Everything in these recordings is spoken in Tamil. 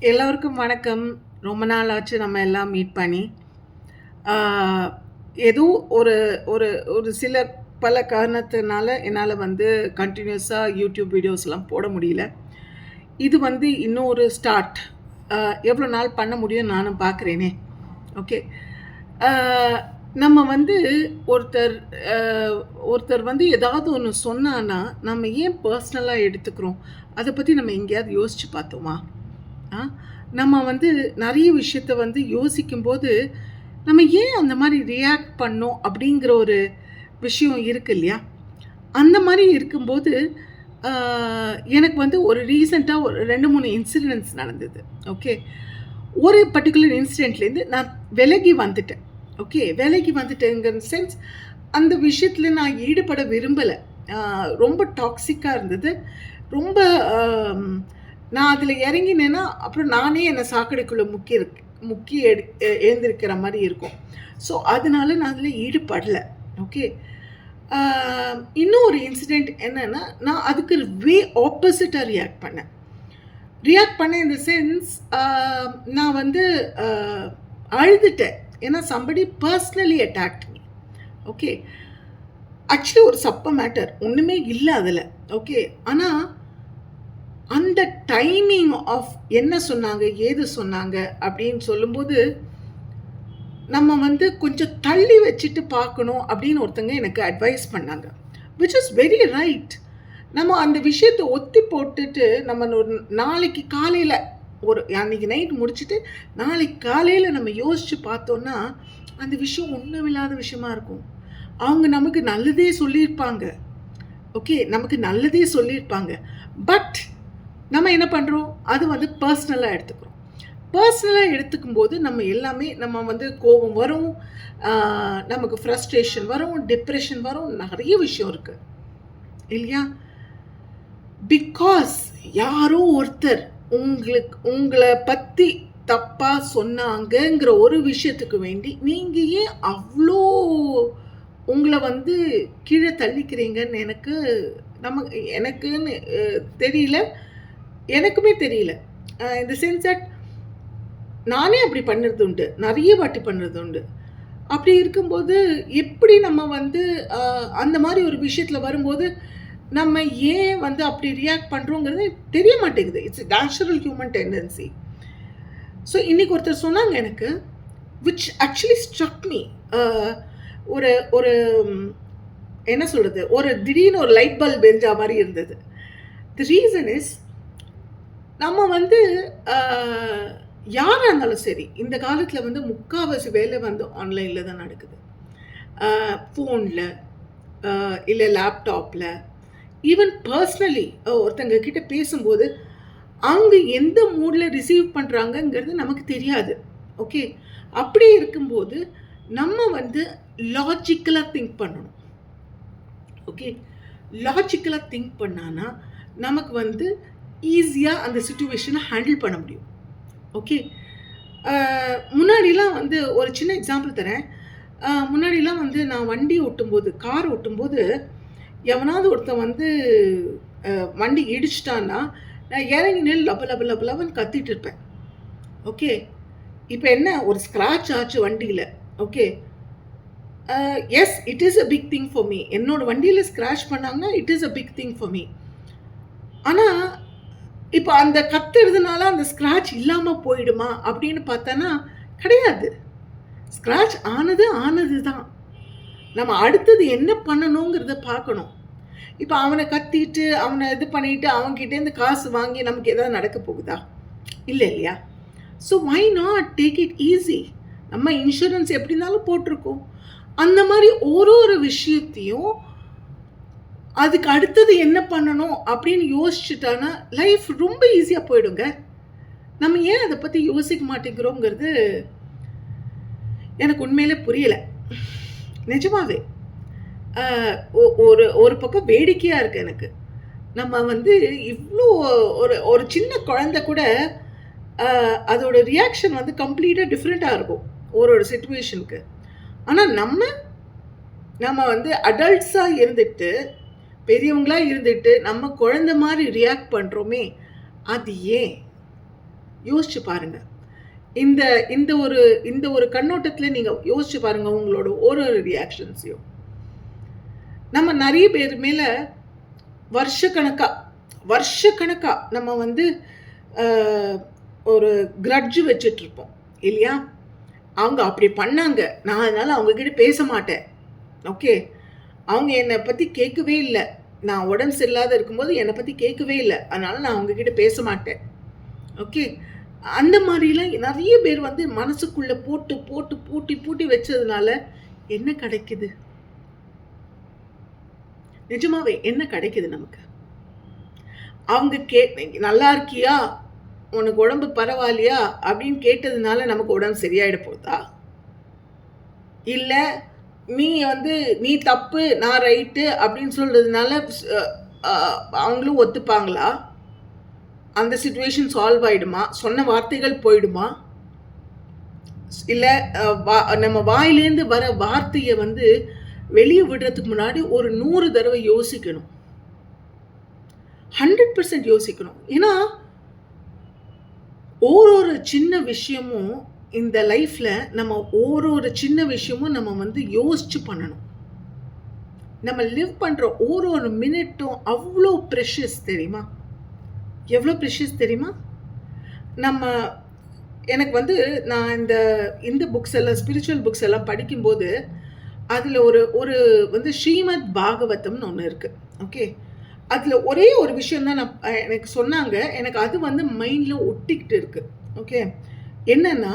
எல்லோருக்கும் வணக்கம். ரொம்ப நாள் ஆச்சு நம்ம எல்லாம் மீட் பண்ணி. ஆ ஏதோ ஒரு ஒரு ஒரு சில பல காரணத்தினால என்னால வந்து கன்டினியூஸா யூடியூப் வீடியோஸ்லாம் போட முடியல. இது வந்து இன்னும் ஒரு ஸ்டார்ட். அ எவ்வளோ நாள் பண்ண முடியும்னு நானும் பார்க்குறேனே. ஓகே. ஆ நம்ம வந்து ஒருத்தர் அ ஒருத்தர் வந்து ஏதாவது ஒண்ணு சொன்னான்னா, நம்ம ஏன் பர்சனலா எடுத்துக்கிறோம்? அத பத்தி நம்ம எங்கேயாவது யோசிச்சு பார்த்தோமா? ஆ, நம்ம வந்து நெறைய விஷயத்த வந்து யோசிக்கும்போது, நம்ம ஏன் அந்த மாரி ரியாக்ட் பண்ணோம் அப்படிங்கிற ஒரு விஷயம் இருக்கு இல்லையா? அந்த மாரி இருக்கும்போது, ஆ எனக்கு வந்து ஒரு ரீசென்ட்டா ஒரு 2, 3 இன்சிடென்ட்ஸ் நடந்தது. ஓகே. ஒரு பர்ட்டிகுலர் இன்சிடென்ட்லேருந்து நான் விலகி வந்துட்டேன். ஓகே. விலகி வந்துட்டேங்கிற சென்ஸ், அந்த விஷயத்துல நான் ஈடுபட விரும்பல. ஆ ரொம்ப டாக்ஸிக்கா இருந்தது. ரொம்ப அம் நான் அதில இறங்கினேன்னா, அப்புறம் நானே என்ன சாக்கடைக்குள்ள முக்கி எழுந்திருக்கிற மாரி இருக்கும். ஸோ, அதனால நான் அதில ஈடுபடல. ஓகே. ஆ இன்னும் ஒரு இன்சிடென்ட் என்னன்னா, நான் அதுக்கு வே ஆப்போசிட்டா ரியாக்ட் பண்ணேன். ரியாக்ட் பண்ணேன் இன் த சென்ஸ், ஆ நான் வந்து அ அழுதுட்டேன். ஏன்னா somebody personally attacked me. Okay. Actually ஒரு சப்ப மேட்டர். ஒண்ணுமே இல்ல அதுல. ஓகே. ஆனா அந்த டைமிங் ஆஃப் என்ன சொன்னாங்க, ஏது சொன்னாங்க அப்படின்னு சொல்லும்போது, நம்ம வந்து கொஞ்சம் தள்ளி வச்சுட்டு பார்க்கணும் அப்படின்னு ஒருத்தங்க எனக்கு அட்வைஸ் பண்ணாங்க. Which is very right. நம்ம அந்த விஷயத்த ஒத்தி போட்டுட்டு, நம்ம ஒரு நாளைக்கு காலையில அன்னைக்கு நைட் முடிச்சுட்டு, நாளைக்கு காலையில நம்ம யோசிச்சு பார்த்தோம்னா, அந்த விஷயம் ஒண்ணுமில்லாத விஷயமா இருக்கும். அவங்க நமக்கு நல்லதே சொல்லியிருப்பாங்க. ஓகே. நமக்கு நல்லதே சொல்லியிருப்பாங்க. பட் நம்ம என்ன பண்றோம்? அது வந்து பர்சனலா எடுத்துக்கிறோம். பர்சனலா எடுத்துக்கும்போது நம்ம எல்லாமே நம்ம வந்து கோபம் வரும், ஆ நமக்கு ஃப்ரஸ்ட்ரேஷன் வரும், டிப்ரஷன் வரும், நெறைய விஷயம் இருக்கு. இல்லையா? பிகாஸ் யாரோ ஒருத்தர் உங்கள பத்தி தப்பா சொன்னாங்கங்கிற ஒரு விஷயத்துக்கு வேண்டி, நீங்க ஏன் அவ்ளோ உங்கள வந்து கீழ தள்ளிக்கிறீங்கன்னு எனக்குன்னு தெரியல. எனக்குமே தெரியல. இன் த சென்ஸ் தட் நானே அப்படி பண்ணது உண்டு. நெறைய வாட்டி பண்ணது உண்டு. அப்படி இருக்கும்போது, எப்படி நம்ம வந்து அந்த மாரி ஒரு விஷயத்துல வரும்போது, நம்ம ஏன் வந்து அப்படி ரியாக்ட் பண்றோங்கிறது தெரிய மாட்டேங்குது. It's natural human tendency. So இன்னைக்கு ஒருத்தர் சொன்னாங்க எனக்கு, விச் ஆக்சுவலி ஸ்ட்ரக் மீ. அ ஒரு ஒரு என்ன சொல்றது? ஒரு திடீர்னு ஒரு லைட் பல்ப் எரிஞ்சா மாரி இருந்தது. தி ரீசன் இஸ் நம்ம வந்து அ யாரா இருந்தாலும் சரி, இந்த காலத்தில வந்து முக்காவாசி வேலை வந்து ஆன்லைன்ல தான் நடக்குது. ஃபோன்ல, இல்ல லேப்டாப்ல, ஈவன் பர்சனலி ஒருத்தங்க கிட்ட பேசும்போது, அவங்க எந்த மூட்ல ரிசீவ் பண்றாங்கங்கிறது நமக்கு தெரியாது. ஓகே. அப்படி இருக்கும்போது, நம்ம வந்து லாஜிக்கலா திங்க் பண்ணணும். ஓகே. லாஜிக்கலா திங்க் பண்ணானா, நமக்கு வந்து ஈஸியா அந்த சிச்சுவேஷன ஹேண்டில் பண்ண முடியும். ஓகே. முன்னாடிலாம் வந்து ஒரு சின்ன எக்ஸாம்பிள் தரேன். முன்னாடிலாம் வந்து நான் வண்டி ஓட்டும்போது, கார் ஓட்டும்போது, எவனாவது ஒருத்தன் வந்து வண்டி இடிச்சுட்டான்னா, நான் இறங்கி நின்னு லப லப லப லபன்னு கத்திட்டு இருப்பேன். ஓகே. இப்ப என்ன ஒரு ஸ்க்ராட்ச் ஆச்சு வண்டியில. Okay. Yes it is a big thing for me. என்னோட வண்டியில ஸ்க்ராட்ச் பண்ணாங்கன்னா, it is a big thing for me. ஆனா, இப்ப அந்த கத்துறதுனால அந்த ஸ்க்ராட்ச் இல்லாம போயிடுமா? அப்படின்னு பார்த்தா கிடையாது. ஸ்க்ராட்ச் ஆனது ஆனது தான். நம்ம அடுத்தது என்ன பண்ணணுங்கிறத பார்க்கணும். இப்ப அவன கத்திட்டு, அவன இது பண்ணிட்டு, அவன்கிட்டேருந்து காசு வாங்கி நமக்கு ஏதாவது நடக்க போகுதா? இல்ல இல்லையா? So why not take it easy? நம்ம இன்சூரன்ஸ் எப்படி இருந்தாலும் போட்டிருக்கோம். அந்த மாரி ஒரு விஷயத்தையும் அதுக்கு அடுத்தது என்ன பண்ணணும் அப்படின்னு யோசிச்சுட்டானா, லைஃப் ரொம்ப ஈஸியா போயிடுங்க. நம்ம ஏன் அத பத்தி யோசிக்க மாட்டேங்கிறோங்கிறது எனக்கு உண்மையிலே புரியல. நிஜமாவே. அ ஒரு ஒரு பக்கம் வேடிக்கையா இருக்கு எனக்கு. நம்ம வந்து இவ்ளோ ஒரு ஒரு சின்ன குழந்தை கூட அ அதோட ரியாக்ஷன் வந்து கம்ப்ளீட்டா டிஃபரெண்ட்டா இருக்கும். ஒரு சிச்சுவேஷனுக்கு. ஆனா நம்ம நம்ம வந்து அடல்ட்ஸா இருந்துட்டு, பெரியவங்களா இருந்துட்டு, நம்ம குழந்தை மாரி ரியாக்ட் பண்றோமே, அது ஏன்? யோசிச்சு பாருங்க. இந்த இந்த ஒரு இந்த ஒரு கண்ணோட்டத்துல நீங்க யோசிச்சு பாருங்க உங்களோட ஒரு ரியாக்ஷன்ஸையும். நம்ம நெறைய பேர் மேல வருஷக்கணக்கா வருஷக்கணக்கா நம்ம வந்து அ ஒரு கிரட்ஜ் வச்சுட்ருப்போம் இல்லையா? அவங்க அப்படி பண்ணாங்க. நான் அதனால அவங்க கிட்ட பேச மாட்டேன். ஓகே. அவங்க என்னை பத்தி கேட்கவே இல்ல. நான் உடம்பு சரியில்லாத இருக்கும்போது என்னை பத்தி கேட்கவே இல்ல. அதனால நான் அவங்க கிட்ட பேச மாட்டேன். ஓகே. அந்த மாரிலாம் நெறைய பேர் வந்து மனசுக்குள்ள போட்டு, போட்டு, பூட்டி, பூட்டி வச்சதுனால என்ன கிடைக்குது? நிஜமாவே என்ன கிடைக்குது நமக்கு? அவங்க "நல்லா இருக்கியா? உனக்கு உடம்பு பரவாயில்லையா?" அப்படின்னு கேட்டதுனால நமக்கு உடம்பு சரியாயிட போதா? இல்ல நீ வந்து நீ தப்பு, நான் ரைட்டு அப்படின்னு சொல்றதுனால அவங்களும் ஒத்துப்பாங்களா? அந்த சிச்சுவேஷன் சால்வ் ஆயிடுமா? சொன்ன வார்த்தைகள் போயிடுமா? இல்ல நம்ம வாயிலேருந்து வர வார்த்தைய வந்து வெளிய விடுறதுக்கு முன்னாடி ஒரு 100 தடவை யோசிக்கணும். 100% யோசிக்கணும். ஏன்னா, ஒரு சின்ன விஷயமும் இந்த லைஃப்ல நம்ம ஒரு சின்ன விஷயமும் நம்ம வந்து யோசிச்சு பண்ணணும். நம்ம லிவ் பண்ற ஒரு மினிட்டும் அவ்ளோ ப்ரெஷியஸ் தெரியுமா? எவ்ளோ ப்ரெஷியஸ் தெரியுமா? நம்ம எனக்கு வந்து நான் இந்த புக்ஸ் எல்லாம் ஸ்பிரிச்சுவல் புக்ஸ் எல்லாம் படிக்கும்போது, அதில ஒரு ஒரு வந்து ஸ்ரீமத் பாகவதம்னு ஒண்ணு இருக்கு. ஓகே. அதில ஒரே ஒரு விஷயம் தான் எனக்கு சொன்னாங்க. எனக்கு அது வந்து மைண்ட்ல ஒட்டிக்கிட்டு இருக்கு. ஓகே. என்னன்னா,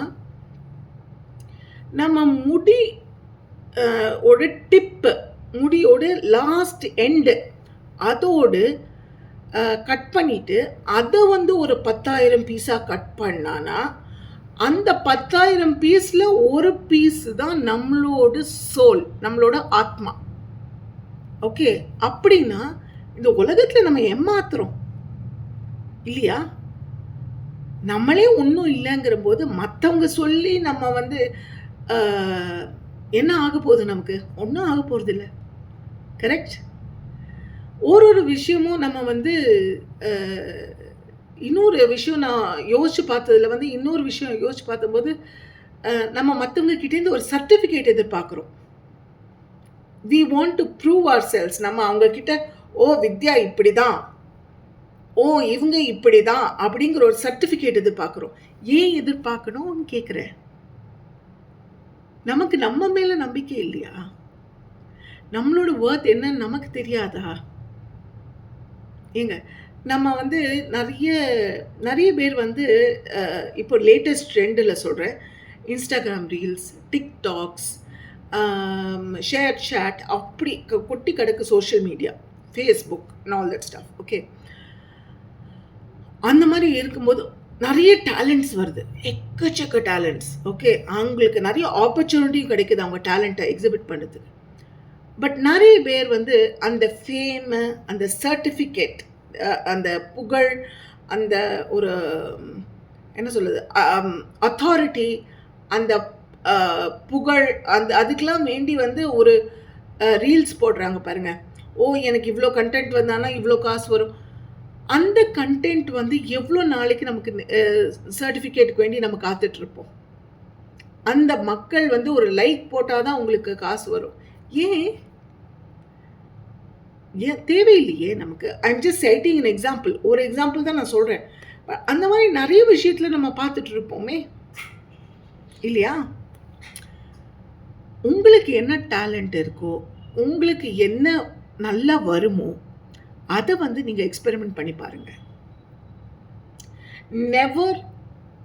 நம்ம முடி ஒரு டிப்பு, முடியோட லாஸ்ட் எண்டு அதோடு கட் பண்ணிட்டு, அத வந்து ஒரு 10,000 பீஸா கட் பண்ணானா, அந்த 10,000 பீஸ்ல ஒரு பீஸ் தான் நம்மளோட சோல், நம்மளோட ஆத்மா. ஓகே. அப்படின்னா, இந்த உலகத்துல நம்ம ஏமாத்துறோம். இல்லையா? நம்மளே ஒண்ணும் இல்லங்கிறபோது, மத்தவங்க சொல்லி நம்ம வந்து அ என்ன ஆகப்போகுது நமக்கு? ஒண்ணும் ஆகப்போறதில்ல. கரெக்ட்? ஒரு விஷயமும் நம்ம வந்து அ இன்னொரு விஷயம் நான் யோசிச்சு பார்த்ததுல வந்து இன்னொரு விஷயம் யோசிச்சு பார்த்தம்போது, நம்ம மத்தவங்க கிட்டேருந்து ஒரு சர்டிஃபிகேட் எதிர்பார்க்குறோம். We want to prove ourselves. நம்ம அவங்க கிட்ட, "ஓ! வித்யா இப்படிதான். ஓ! இவங்க இப்படிதான்." அப்படிங்கிற ஒரு சர்டிஃபிகேட் எதிர்பார்க்குறோம். ஏன் எதிர்பார்க்கணும்னு கேட்கிறேன். நமக்கு நம்ம மேல நம்பிக்கை இல்லையா? நம்மளோட வொர்த் என்னன்னு நமக்கு தெரியாதா? ஏங்க, நம்ம வந்து நெறைய பேர் வந்து இப்போ லேட்டஸ்ட் ட்ரெண்டுல சொல்றேன். Instagram reels, TikToks, ShareChat அப்படி கொட்டி கிடக்கு social media, Facebook and all that stuff. Okay. அந்த மாரி இருக்கும்போது நெறைய டேலண்ட்ஸ் வருது. எக்கச்சக்க டேலண்ட்ஸ். ஓகே. அவங்களுக்கு நெறைய ஆப்பர்ச்சுனிட்டியும் கிடைக்குது அவங்க டேலண்ட்ட எக்ஸிபிட் பண்றதுக்கு. பட் நெறைய பேர் வந்து அந்த ஃபேமு, அந்த சர்டிஃபிகேட், அந்த புகழ், அந்த ஒரு என்ன சொல்றது? அத்தாரிட்டி, அந்த புகழ், அதுக்கெல்லாம் வேண்டி வந்து ஒரு ரீல்ஸ் போடுறாங்க பாருங்க. ஓ! எனக்கு இவ்ளோ கன்டென்ட் வந்தானா இவ்ளோ காசு வரும். அந்த கன்டென்ட் வந்து எவ்ளோ நாளைக்கு நமக்கு சர்டிஃபிகேட்க்கு வேண்டி நம்ம காத்துட்ருப்போம். அந்த மக்கள் வந்து ஒரு லைக் போட்டா தான் உங்களுக்கு காசு வரும். ஏன்? ஏன் தேவையில்லையே நமக்கு. I am just citing an example. ஒரு எக்ஸாம்பிள் தான் நான் சொல்றேன். அந்த மாரி நெறைய விஷயத்துல நம்ம பார்த்துட்டு இருப்போமே! இல்லையா? உங்களுக்கு என்ன டேலண்ட் இருக்கோ, உங்களுக்கு என்ன நல்லா வருமோ, அத வந்து நீங்க எக்ஸ்பெரிமென்ட் பண்ணி பாருங்க. நெவர்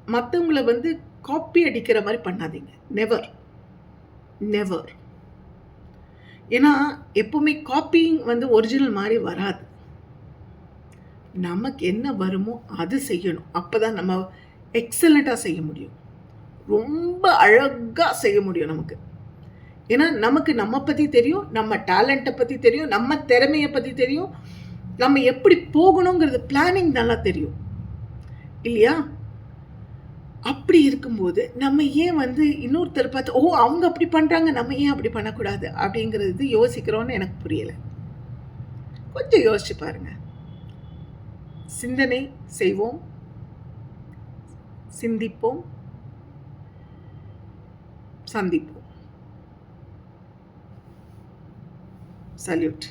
மத்தவங்கள வந்து காப்பி அடிக்கிற மாரி பண்ணாதீங்க. நெவர். நெவர். ஏன்னா, எப்பவுமே காப்பியிங் வந்து ஒரிஜினல் மாரி வராது. நமக்கு என்ன வருமோ அது செய்யணும். அப்பதான் நம்ம எக்ஸலென்ட்டா செய்ய முடியும். ரொம்ப அழகா செய்ய முடியும் நமக்கு. ஏன்னா, நமக்கு நம்ம பத்தி தெரியும், நம்ம டேலண்ட்ட பத்தி தெரியும், நம்ம திறமைய பத்தி தெரியும், நம்ம எப்படி போகணுங்கிறது பிளானிங் நல்லா தெரியும். இல்லையா? அப்படி இருக்கும்போது, நம்ம ஏன் வந்து இன்னொருத்தர பார்த்து, "ஓ! அவங்க அப்படி பண்றாங்க, நம்ம ஏன் அப்படி பண்ணக்கூடாது?" அப்படிங்கிறது யோசிக்கிறோம்னு எனக்கு புரியல. கொஞ்சம் யோசிச்சு பாருங்க. சிந்தனை செய்வோம். சிந்திப்போம், சந்திப்போம். சல்யூட்.